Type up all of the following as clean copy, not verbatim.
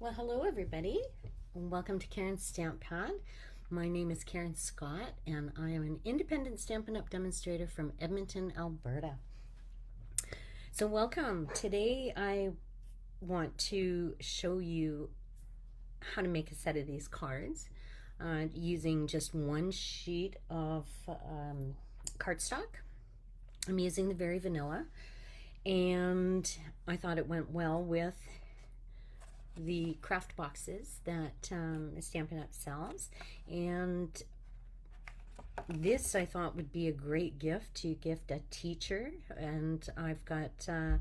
Well, hello everybody. Welcome to Karen's Stamp Pad. My name is Karen Scott and I am an independent Stampin' Up! Demonstrator from Edmonton, Alberta. So welcome. Today I want to show you how to make a set of these cards using just one sheet of cardstock. I'm using the Very Vanilla, and I thought it went well with the craft boxes that Stampin' Up! Sells, and this I thought would be a great gift to gift a teacher. And I've got a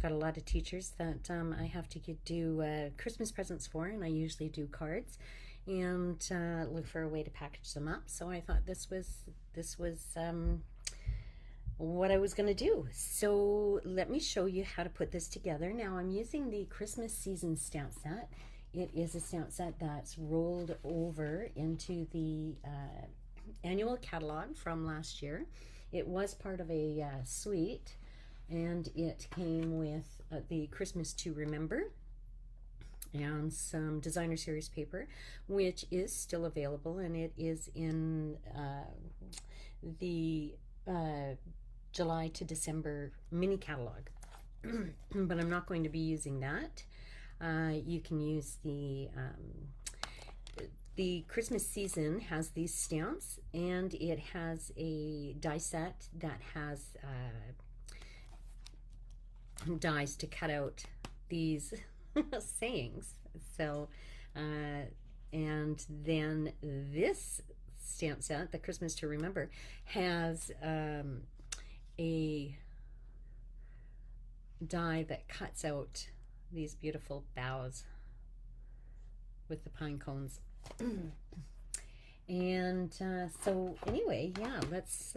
lot of teachers that I have to do Christmas presents for, and I usually do cards and look for a way to package them up. So I thought this was what I was going to do. So let me show you how to put this together. Now I'm using the Christmas season stamp set. It is a stamp set that's rolled over into the annual catalog from last year. It was part of a suite, and it came with the Christmas to Remember and some designer series paper, which is still available, and it is in the July to December mini catalog. But I'm not going to be using that. You can use the Christmas season has these stamps, and it has a die set that has dies to cut out these sayings. So and then this stamp set, the Christmas to Remember, has a die that cuts out these beautiful boughs with the pine cones. And so anyway, yeah, let's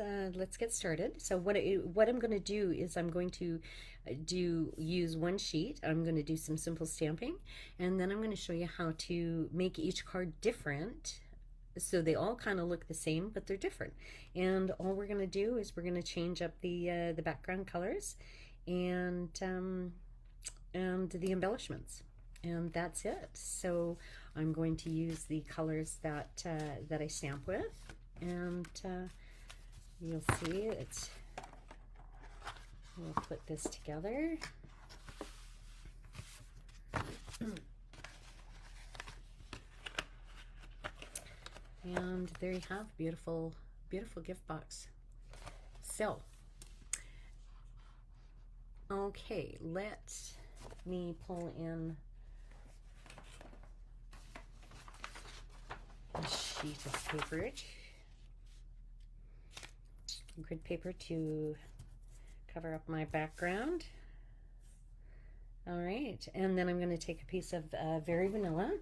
get started. So what I'm going to do is I'm going to use one sheet. I'm going to do some simple stamping, and then I'm going to show you how to make each card different, so they all kind of look the same, but they're different. And all we're going to do is we're going to change up the background colors and the embellishments, and that's it. So I'm going to use the colors that that I stamp with, and you'll see it's. We'll put this together. And there you have beautiful, beautiful gift box. So, okay, let me pull in a sheet of paper, grid paper to cover up my background. All right, and then I'm going to take a piece of Very Vanilla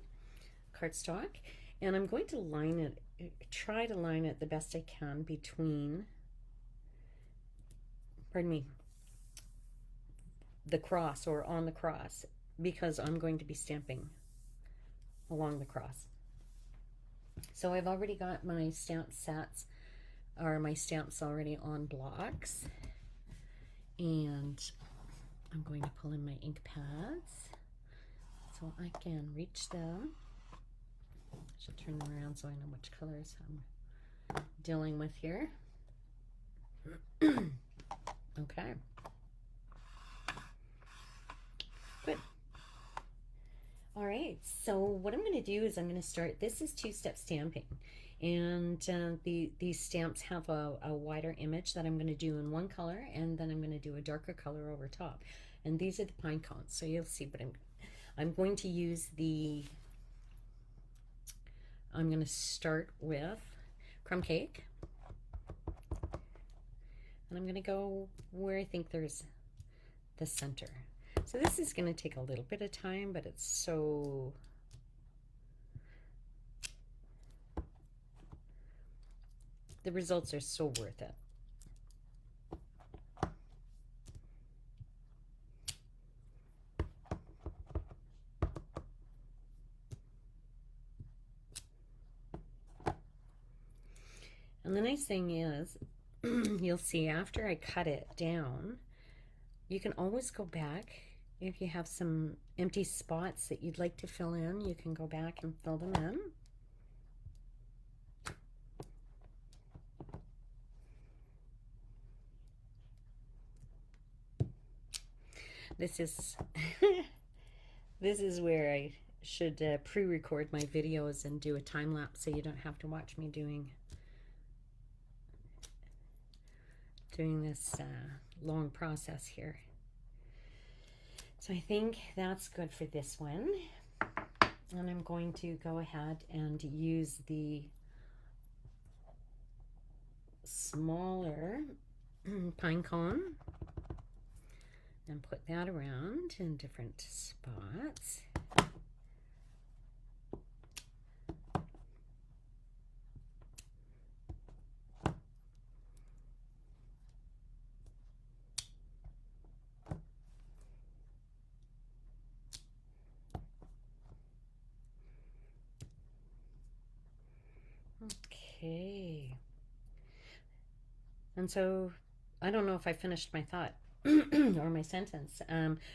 cardstock, and I'm going to line it, try to line it the best I can between, pardon me, the cross, or on the cross, because I'm going to be stamping along the cross. So I've already got my stamp sets, or my stamps already on blocks, and I'm going to pull in my ink pads so I can reach them. I should turn them around so I know which colors I'm dealing with here. Okay. Good. All right, so what I'm going to do is I'm going to start, this is two-step stamping, and these stamps have a wider image that I'm going to do in one color, and then I'm going to do a darker color over top. And these are the pine cones, so you'll see, but I'm going to use I'm going to start with crumb cake, and I'm going to go where I think there's the center. So this is going to take a little bit of time, but it's so the results are so worth it. And the nice thing is, you'll see after I cut it down, you can always go back If you have some empty spots that you'd like to fill in, you can go back and fill them in. This is this is where I should pre-record my videos and do a time lapse so you don't have to watch me doing this long process here. So I think that's good for this one. And I'm going to go ahead and use the smaller pine cone and put that around in different spots. Okay. And so I don't know if I finished my thought or my sentence.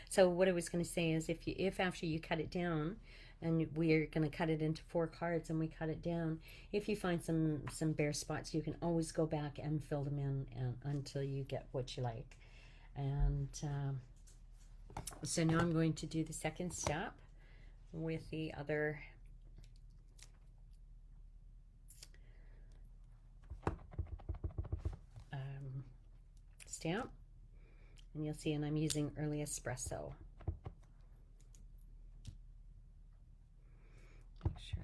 So what I was going to say is if after you cut it down, and we're going to cut it into 4 cards and we cut it down, if you find some bare spots, you can always go back and fill them in until you get what you like. And so now I'm going to do the second step with the other stamp, and you'll see, and I'm using Early Espresso. Make sure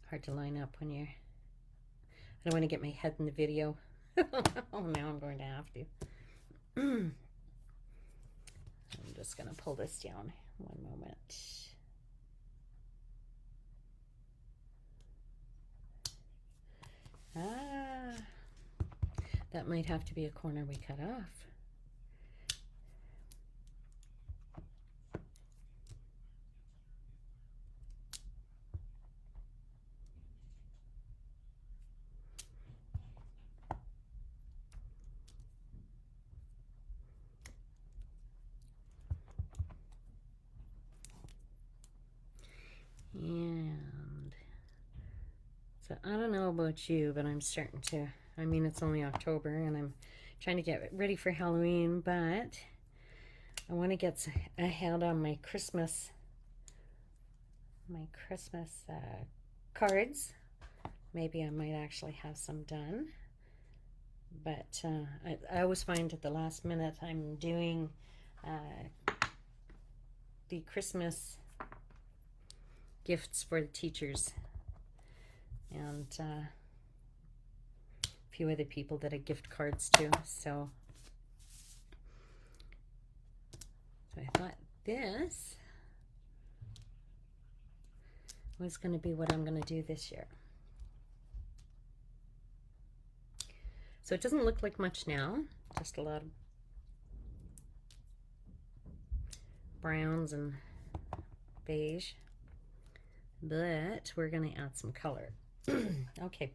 hard to line up when you're, I don't want to get my head in the video. Oh, now I'm going to have to. I'm just going to pull this down one moment. That might have to be a corner we cut off. And so I don't know about you, but I'm starting to, I mean, it's only October and I'm trying to get ready for Halloween, but I want to get ahead on my Christmas cards. Maybe I might actually have some done, but I always find at the last minute I'm doing the Christmas gifts for the teachers and a few other people that I gift cards to. So I thought this was going to be what I'm going to do this year. So it doesn't look like much now, just a lot of browns and beige, but we're going to add some color. Okay,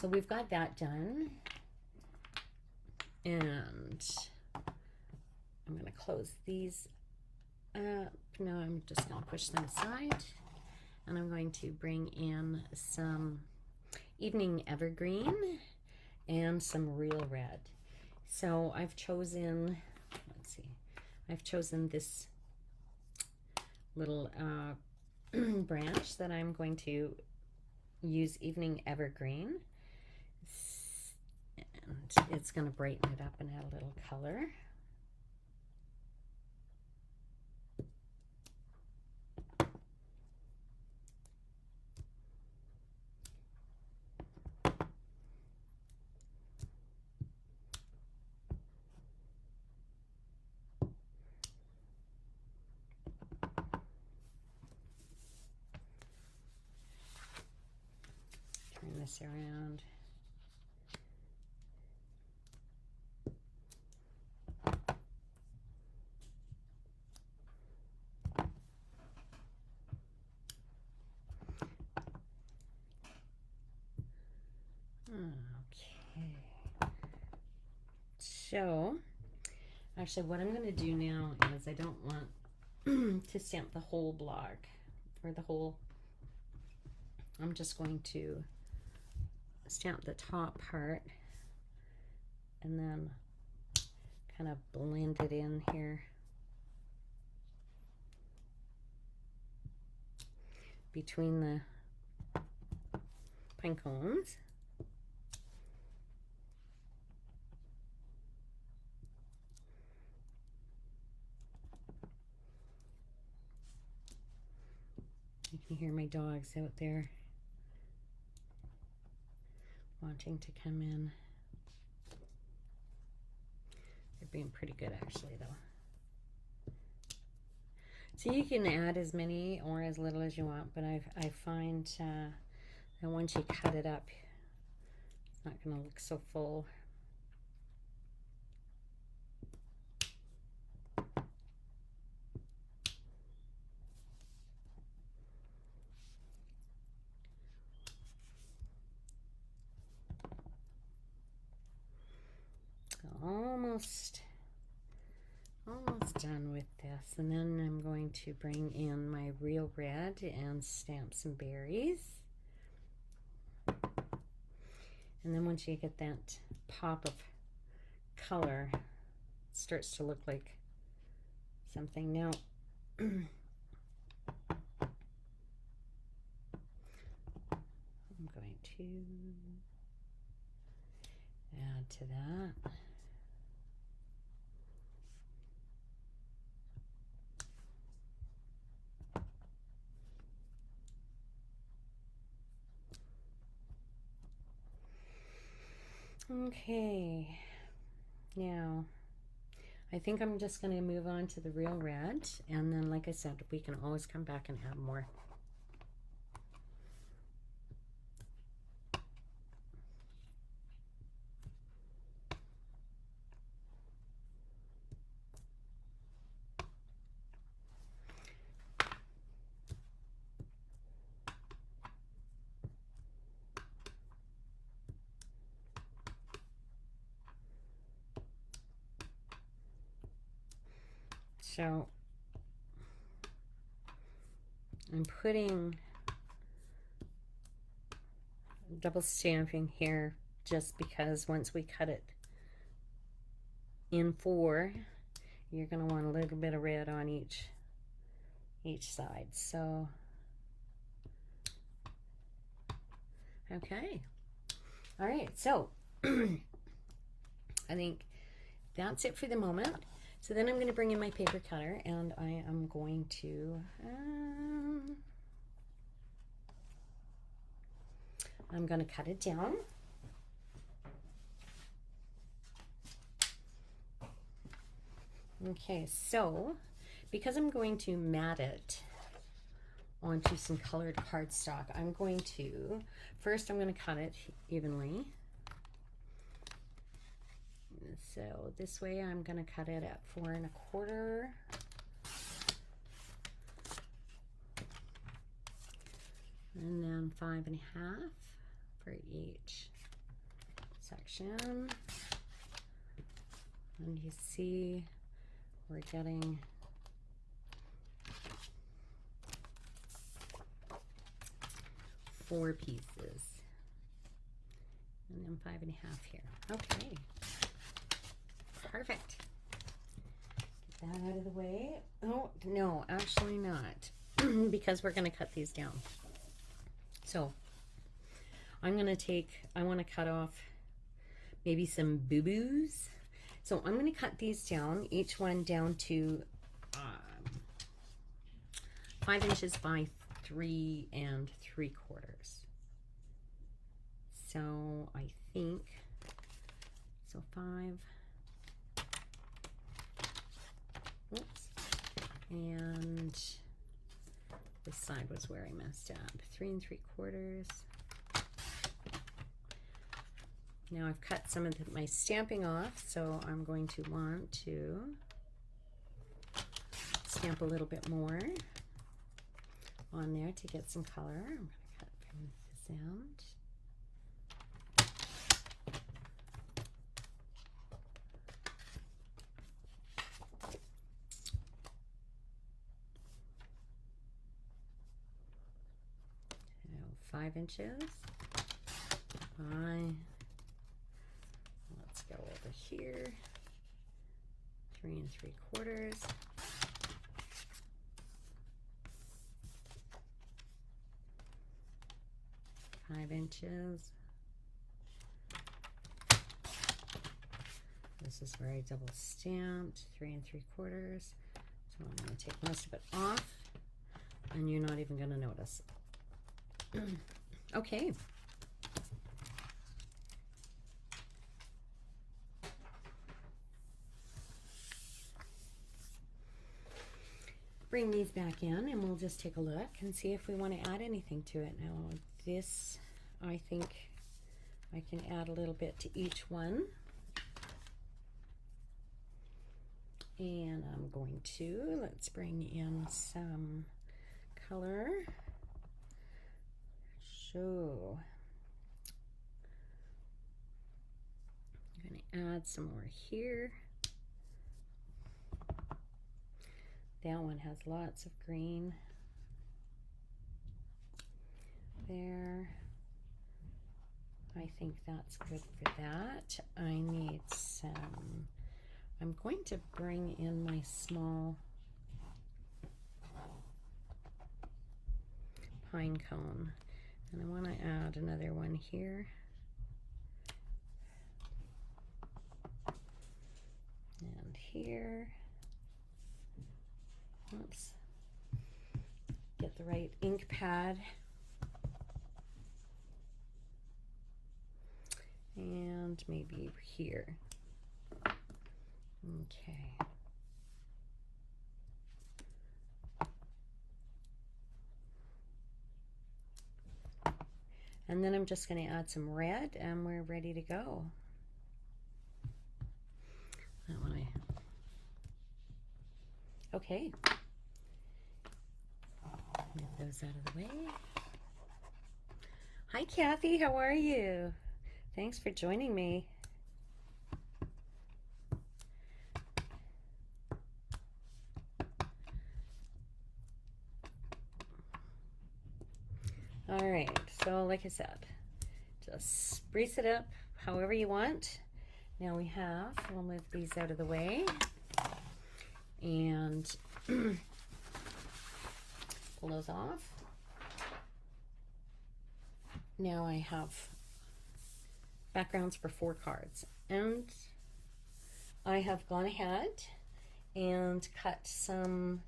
so we've got that done, and I'm going to close these up. Now I'm just going to push them aside, and I'm going to bring in some Evening Evergreen and some Real Red. So I've chosen, let's see, I've chosen this little branch that I'm going to use Evening Evergreen, and it's going to brighten it up and add a little color. Turn this around. Okay. So, actually what I'm going to do now is I don't want to stamp the whole block or the whole. I'm just going to stamp the top part and then kind of blend it in here between the pine cones. You can hear my dogs out there wanting to come in. They're being pretty good actually though. So you can add as many or as little as you want, but I find that once you cut it up, it's not going to look so full. Almost done with this, and then I'm going to bring in my real red and stamp some berries. And then once you get that pop of color, it starts to look like something. Now I'm going to add to that. Okay, now I think I'm just going to move on to the real red, and then like I said, we can always come back and add more. So I'm putting double stamping here just because once we cut it in 4, you're going to want a little bit of red on each side. So okay, all right, so I think that's it for the moment. So then I'm going to bring in my paper cutter, and I am going to I'm going to cut it down. Okay, so because I'm going to mat it onto some colored cardstock, I'm going to first I'm going to cut it evenly. So this way I'm going to cut it at 4 1/4. And then 5 1/2 for each section. And you see we're getting four pieces. And then 5 1/2 here. Okay. Perfect. Get that out of the way. Oh, no, actually not. Because we're going to cut these down. So I'm going to I want to cut off maybe some boo-boos. So I'm going to cut these down, each one down to 5 inches by 3 3/4. So I think, so 5, oops, and this side was where I messed up, 3 3/4. Now I've cut some of my stamping off, so I'm going to want to stamp a little bit more on there to get some color. I'm going to cut from this end. 5 inches by, let's go over here, 3 3/4. 5 inches. This is where I double stamped, 3 3/4. So I'm going to take most of it off, and you're not even going to notice. Okay. Bring these back in, and we'll just take a look and see if we want to add anything to it. Now, this, I think I can add a little bit to each one. And I'm going to, let's bring in some color. So I'm going to add some more here. That one has lots of green there. I think that's good for that. I need some, I'm going to bring in my small pine cone, and I want to add another one here. And here. Oops. Get the right ink pad. And maybe here. Okay. And then I'm just going to add some red, and we're ready to go. That one okay. Get those out of the way. Hi, Kathy. How are you? Thanks for joining me. All right, so like I said, just spruce it up however you want. Now we'll move these out of the way and pull those off. Now I have backgrounds for 4 cards, and I have gone ahead and cut some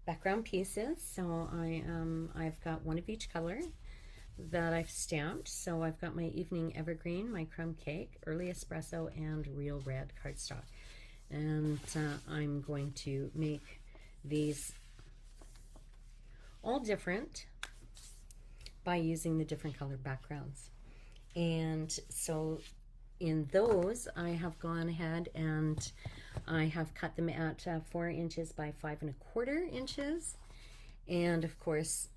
background pieces. So I've got one of each color that I've stamped. So I've got my Evening Evergreen, my Crumb Cake, Early Espresso, and Real Red cardstock. And I'm going to make these all different by using the different colored backgrounds. And so in those, I have gone ahead and I have cut them at 4 inches by 5 1/4 inches. And of course,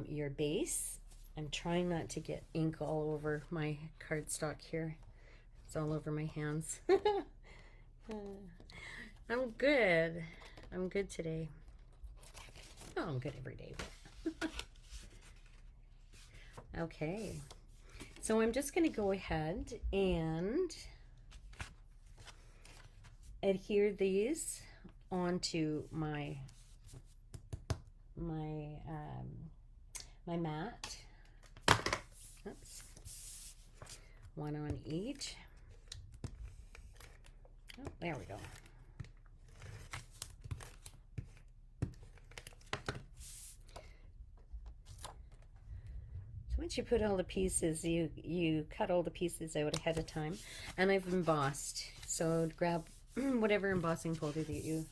your base, I'm trying not to get ink all over my cardstock here. It's all over my hands. I'm good. I'm good today. Oh, I'm good every day. Okay. So I'm just going to go ahead and adhere these onto my mat. Oops. One on each. Oh, there we go. Once you put all the pieces, you cut all the pieces out ahead of time, and I've embossed. So grab whatever embossing folder that you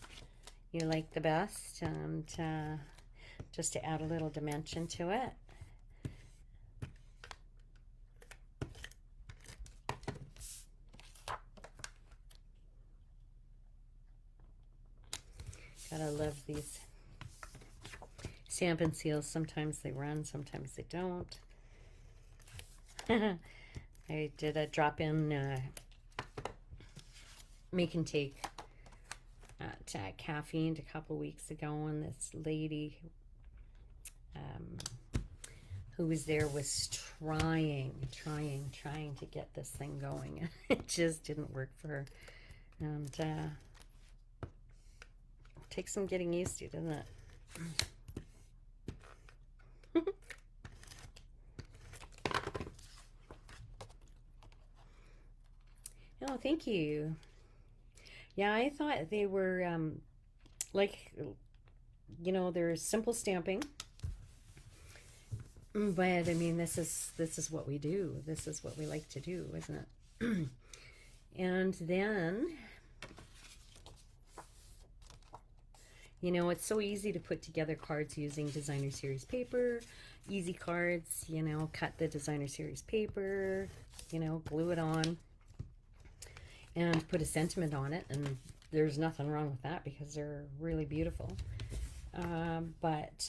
like the best, and just to add a little dimension to it. Gotta love these Stampin' seals. Sometimes they run, sometimes they don't. I did a drop-in make and take at Caffeine a couple weeks ago, and this lady, who was there was trying to get this thing going. It just didn't work for her. And it takes some getting used to, doesn't it? Oh, thank you. Yeah, I thought they were like, you know, they're simple stamping. But I mean, this is what we do. This is what we like to do, isn't it? And then, you know, it's so easy to put together cards using designer series paper. Easy cards, you know, cut the designer series paper, you know, glue it on, and put a sentiment on it. And there's nothing wrong with that because they're really beautiful. But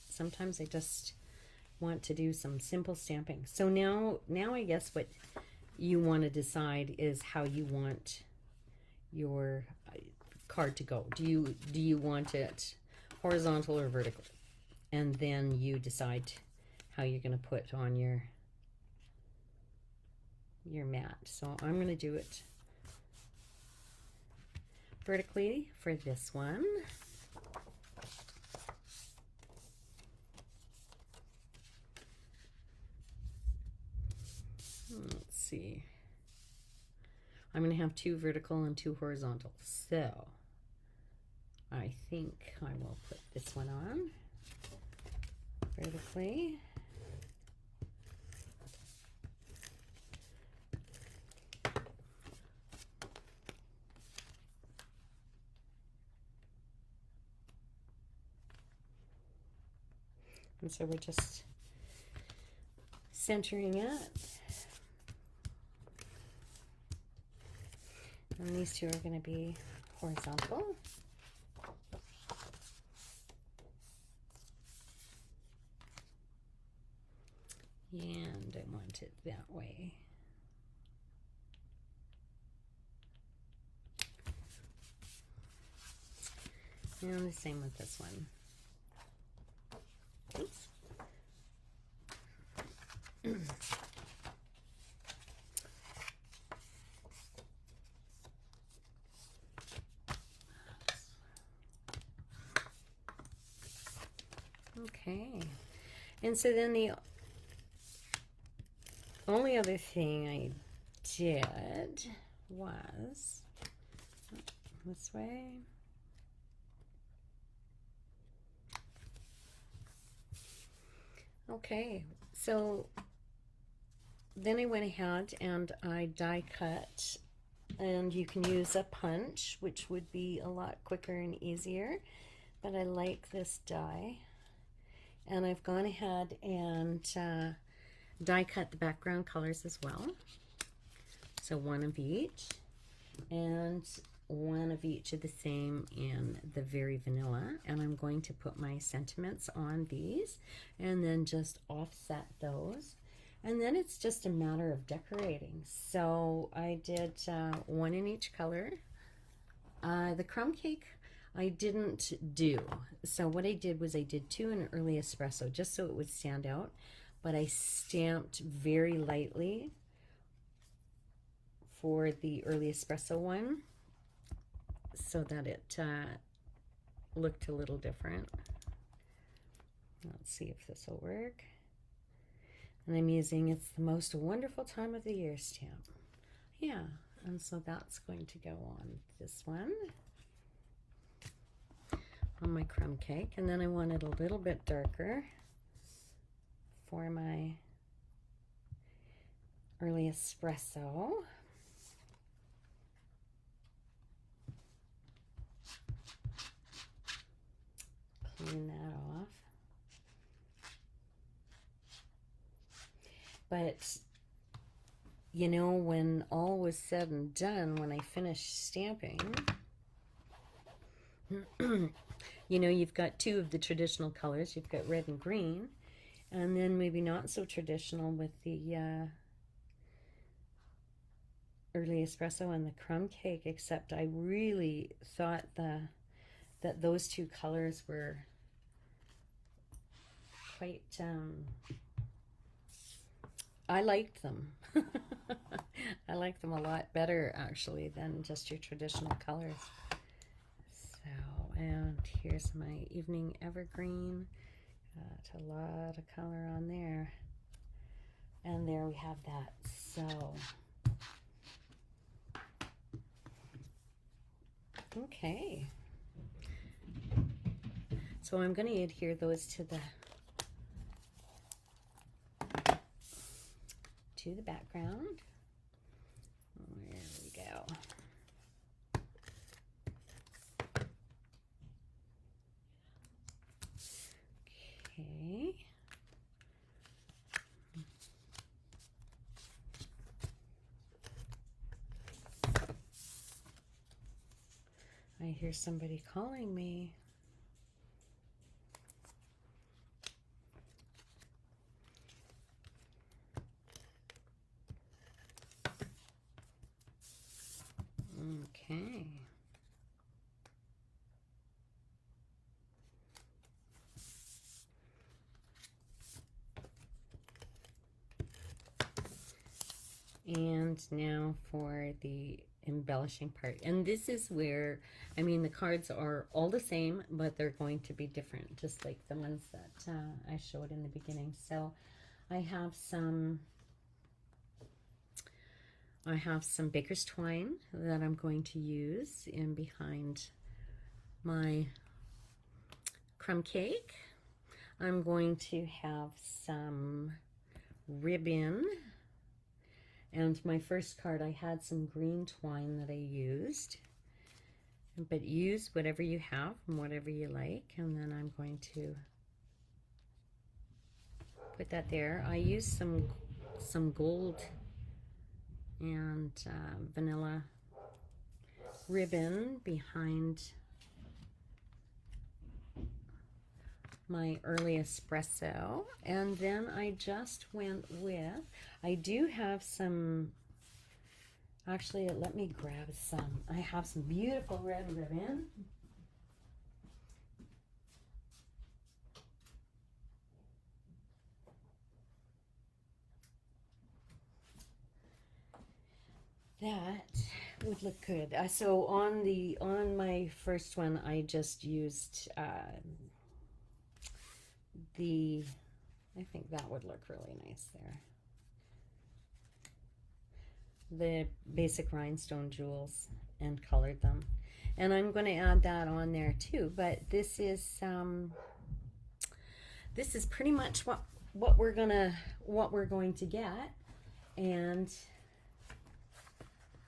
sometimes I just want to do some simple stamping. So now I guess what you want to decide is how you want your card to go. Do you want it horizontal or vertical? And then you decide how you're going to put on your mat. So I'm going to do it vertically for this one. Let's see. I'm going to have 2 vertical and 2 horizontal. So I think I will put this one on vertically. And so we're just centering it. And these 2 are going to be horizontal. And I want it that way. And the same with this one. Oops. Okay. And so then the only other thing I did was this way. Okay, so then I went ahead and I die cut, and you can use a punch, which would be a lot quicker and easier, but I like this die. And I've gone ahead and die cut the background colors as well. So 1 of each, and 1 of each of the same in the very vanilla. And I'm going to put my sentiments on these and then just offset those. And then it's just a matter of decorating. So I did 1 in each color. The crumb cake I didn't do. So what I did was I did 2 in early espresso just so it would stand out. But I stamped very lightly for the early espresso one so that it looked a little different. Let's see if this will work. And I'm using It's the Most Wonderful Time of the Year stamp. Yeah, and so that's going to go on this one, on my crumb cake. And then I want it a little bit darker for my early espresso. Clean that off. But you know, when all was said and done, when I finished stamping, you know, you've got 2 of the traditional colors. You've got red and green, and then maybe not so traditional with the early espresso and the crumb cake, except I really thought that those 2 colors were quite, I liked them. I like them a lot better actually than just your traditional colors. So, and here's my evening evergreen. Got a lot of color on there. And there we have that. So, okay. So I'm going to adhere those to the background. There we go. Okay. I hear somebody calling me. Okay. And now for the embellishing part. And this is where, I mean, the cards are all the same, but they're going to be different, just like the ones that I showed in the beginning. So I have some baker's twine that I'm going to use in behind my crumb cake. I'm going to have some ribbon. And my first card, I had some green twine that I used. But use whatever you have and whatever you like. And then I'm going to put that there. I used some gold and vanilla ribbon behind my early espresso. And then I just went with, I do have some, actually let me grab some. I have some beautiful red ribbon. That would look good. So on my first one, I just used I think that would look really nice there. The basic rhinestone jewels and colored them. And I'm going to add that on there too, but this is pretty much what we're going to get. And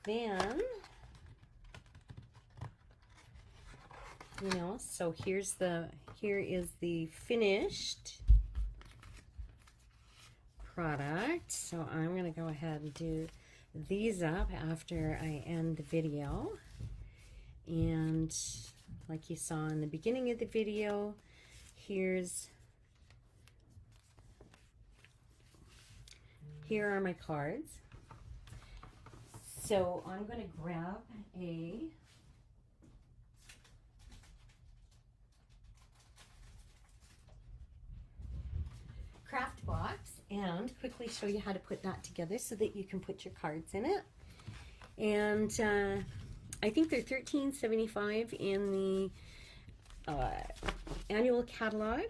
then, you know, so here is the finished product. So I'm going to go ahead and do these up after I end the video. And like you saw in the beginning of the video, here are my cards. So I'm going to grab a Kraft box and quickly show you how to put that together so that you can put your cards in it. And I think they're $13.75 in the annual catalog,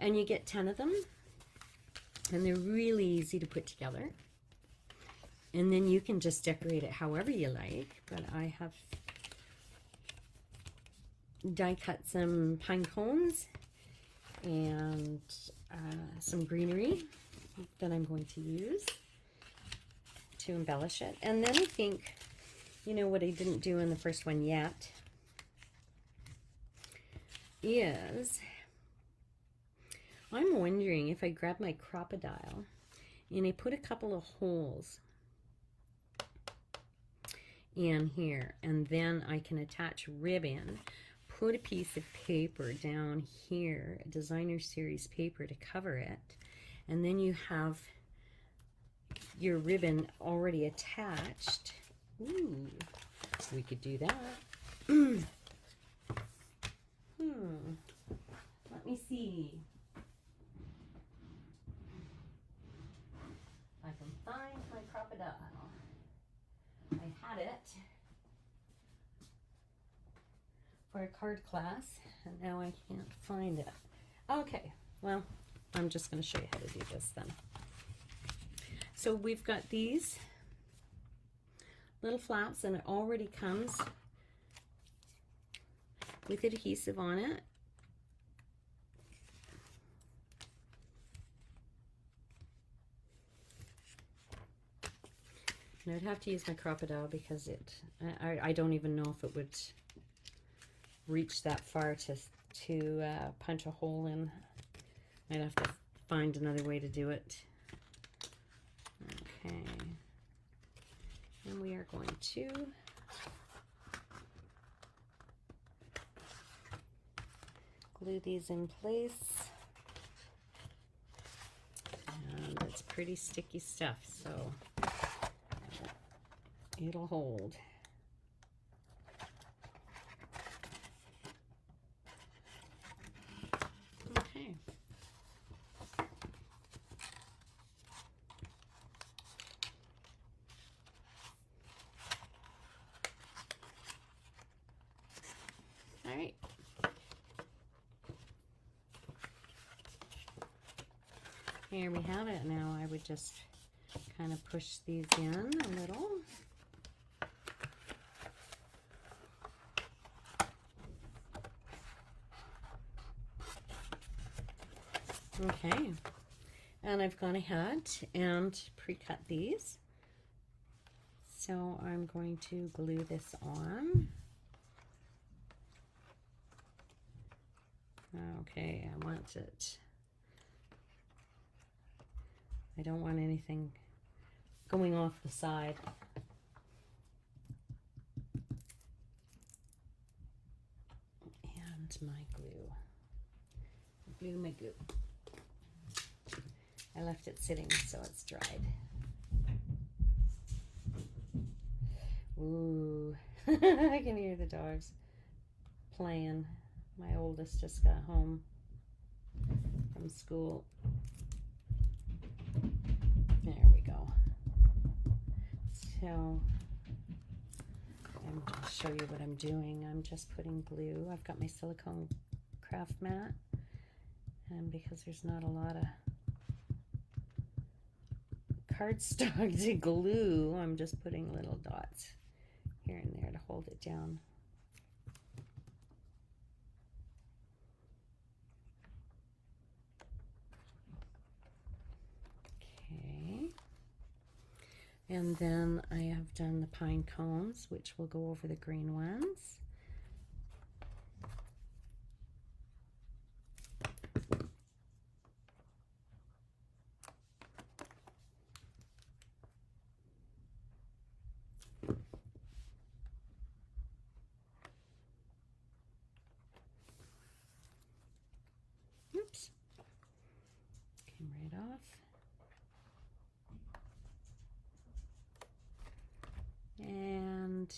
and you get 10 of them, and they're really easy to put together. And then you can just decorate it however you like. But I have die cut some pine cones and some greenery that I'm going to use to embellish it. And then I think, you know, what I didn't do in the first one yet is I'm wondering if I grab my crocodile and I put a couple of holes in here, and then I can attach ribbon, put a piece of paper down here, a designer series paper to cover it, and then you have your ribbon already attached. Ooh, we could do that. Let me see. crocodile. I had it for a card class, and now I can't find it. Okay, well, I'm just going to show you how to do this then. So we've got these little flaps, and it already comes with adhesive on it. And I'd have to use my crocodile because I don't even know if it would reach that far to punch a hole in. I'd have to find another way to do it. Okay. And we are going to glue these in place. And it's pretty sticky stuff, so it'll hold. Okay. All right. Here we have it. Now I would just kind of push these in a little. Okay, and I've gone ahead and pre-cut these. So I'm going to glue this on. Okay, I want it. I don't want anything going off the side. And my glue. Glue my glue. I left it sitting so it's dried. Ooh, I can hear the dogs playing. My oldest just got home from school. There we go. So I'm going to show you what I'm doing. I'm just putting glue. I've got my silicone craft mat, and because there's not a lot of cardstock to glue, I'm just putting little dots here and there to hold it down. Okay, and then I have done the pine cones, which will go over the green ones. Oops, came right off. And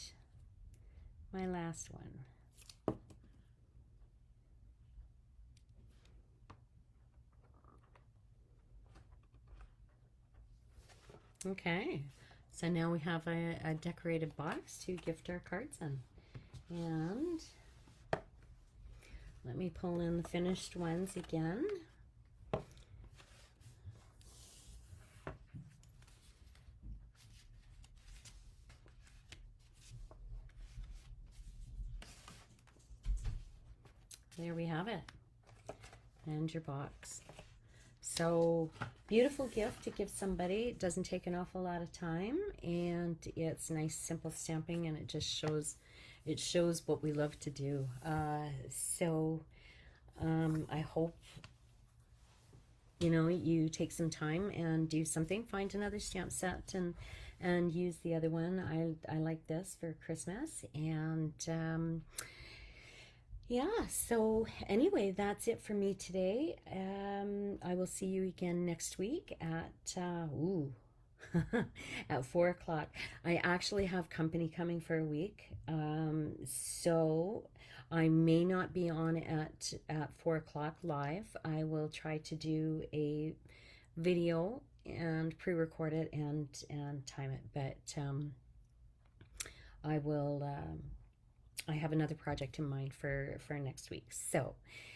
my last one. Okay, so now we have a decorated box to gift our cards in. And let me pull in the finished ones again. There we have it. And your box. So beautiful gift to give somebody. It doesn't take an awful lot of time, and it's nice simple stamping, and it just shows what we love to do. I hope you take some time and do something. Find another stamp set and use the other one. I like this for Christmas. And yeah, so anyway, that's it for me today. I will see you again next week at at 4 o'clock. I actually have company coming for a week, so I may not be on at 4 o'clock live. I will try to do a video and pre-record it and time it, but I will. I have another project in mind for next week. So,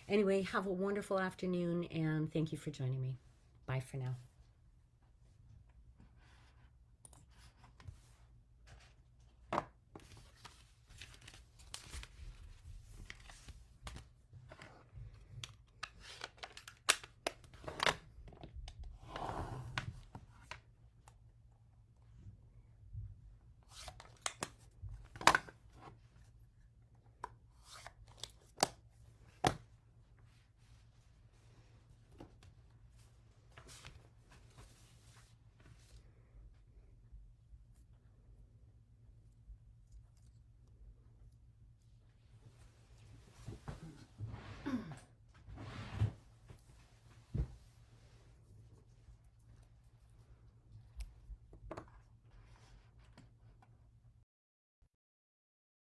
anyway, have a wonderful afternoon, and thank you for joining me. Bye for now.